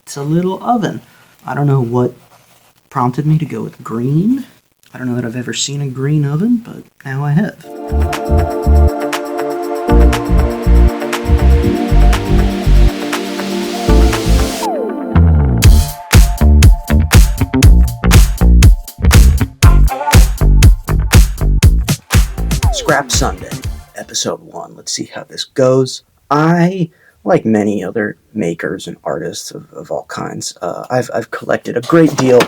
It's a little oven. I don't know what prompted me to go with green. I don't know that I've ever seen a green oven, but now I have. Scrap Sunday, episode 1. Let's see how this goes. I, like many other makers and artists of all kinds, I've collected a great deal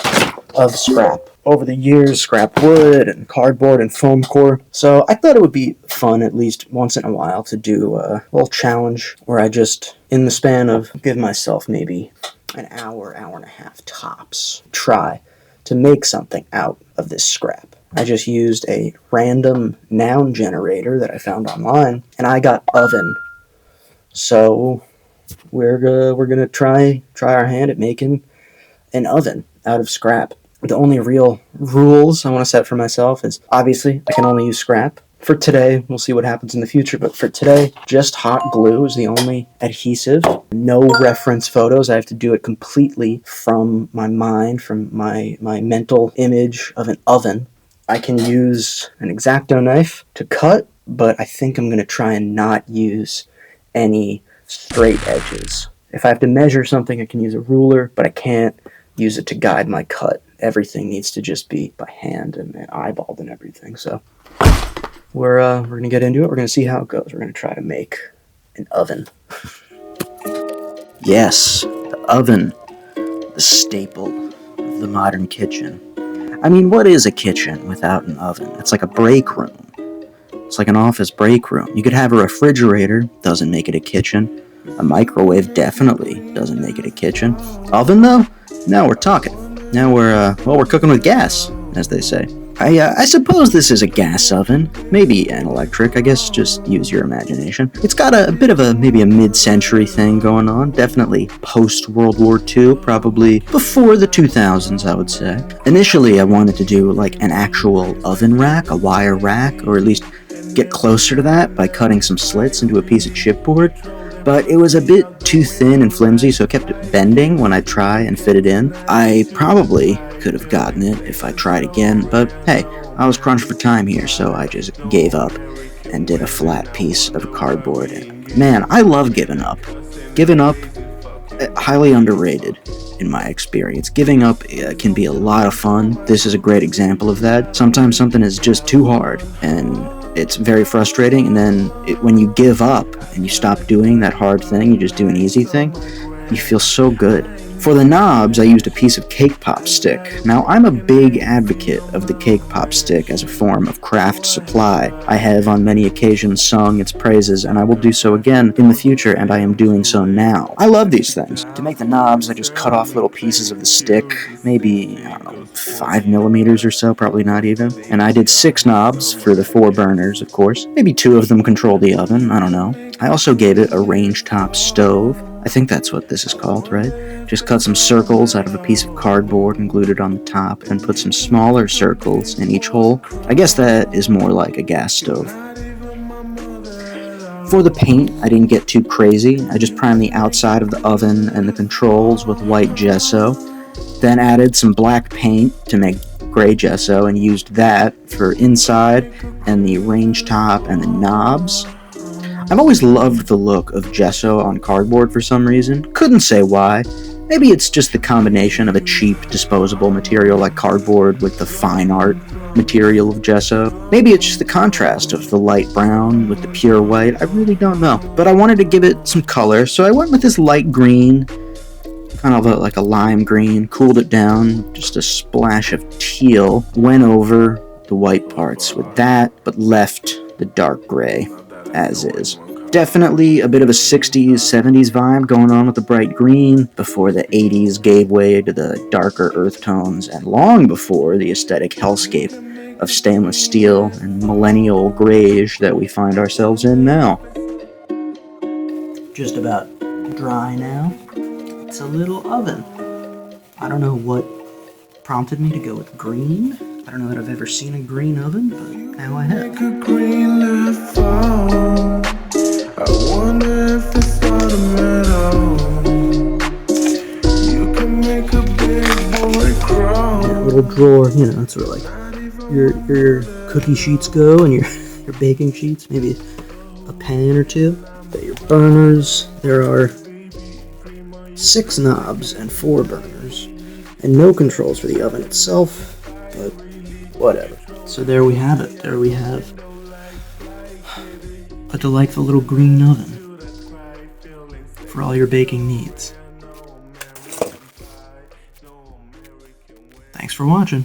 of scrap over the years, scrap wood and cardboard and foam core. So I thought it would be fun, at least once in a while, to do a little challenge where I just, in the span of, give myself maybe an hour, hour and a half tops, try to make something out of this scrap. I just used a random noun generator that I found online, and I got oven. So we're gonna try our hand at making an oven out of scrap. The only real rules I want to set for myself is, obviously, I can only use scrap. For today, we'll see what happens in the future, but for today, just hot glue is the only adhesive. No reference photos. I have to do it completely from my mind, from my mental image of an oven. I can use an X-Acto knife to cut, but I think I'm going to try and not use any straight edges. If I have to measure something, I can use a ruler, but I can't use it to guide my cut. Everything needs to just be by hand and eyeballed and everything. So we're going to get into it. We're going to see how it goes. We're going to try to make an oven. Yes, the oven, the staple of the modern kitchen. I mean, what is a kitchen without an oven? It's like a break room. It's like an office break room. You could have a refrigerator, doesn't make it a kitchen. A microwave definitely doesn't make it a kitchen. Oven, though? Now we're talking. Now we're cooking with gas, as they say. I suppose this is a gas oven, maybe an electric, I guess just use your imagination. It's got a bit of maybe a mid-century thing going on, definitely post-World War II, probably before the 2000s, I would say. Initially, I wanted to do like an actual oven rack, a wire rack, or at least get closer to that by cutting some slits into a piece of chipboard, but it was a bit too thin and flimsy, so it kept bending when I try and fit it in. I probably could have gotten it if I tried again, but hey, I was crunched for time here, so I just gave up and did a flat piece of cardboard. And man, I love giving up. Giving up, highly underrated in my experience. Giving up can be a lot of fun. This is a great example of that. Sometimes something is just too hard, and it's very frustrating, and then when you give up and you stop doing that hard thing, you just do an easy thing, you feel so good. For the knobs, I used a piece of cake pop stick. Now, I'm a big advocate of the cake pop stick as a form of craft supply. I have on many occasions sung its praises, and I will do so again in the future, and I am doing so now. I love these things. To make the knobs, I just cut off little pieces of the stick, maybe, 5 millimeters or so, probably not even. And I did 6 knobs for the 4 burners, of course. Maybe 2 of them control the oven, I don't know. I also gave it a range-top stove. I think that's what this is called, right? Just cut some circles out of a piece of cardboard and glued it on the top, and put some smaller circles in each hole. I guess that is more like a gas stove. For the paint, I didn't get too crazy. I just primed the outside of the oven and the controls with white gesso, then added some black paint to make gray gesso and used that for inside and the range top and the knobs. I've always loved the look of gesso on cardboard for some reason. Couldn't say why. Maybe it's just the combination of a cheap, disposable material like cardboard with the fine art material of gesso. Maybe it's just the contrast of the light brown with the pure white. I really don't know. But I wanted to give it some color, so I went with this light green, kind of like a lime green, cooled it down, just a splash of teal, went over the white parts with that, but left the dark gray as is. Definitely a bit of a 60s, 70s vibe going on with the bright green before the 80s gave way to the darker earth tones, and long before the aesthetic hellscape of stainless steel and millennial grayish that we find ourselves in now. Just about dry now. It's a little oven. I don't know what prompted me to go with green. I don't know that I've ever seen a green oven, but now I have. Like a green leaf fall. I wonder if it's automatic. You drawer, you know, that's where like your cookie sheets go and your baking sheets, maybe a pan or two. But your burners, there are 6 knobs and 4 burners, and no controls for the oven itself, but whatever. So there we have it. There we have a delightful little green oven for all your baking needs. Thanks for watching.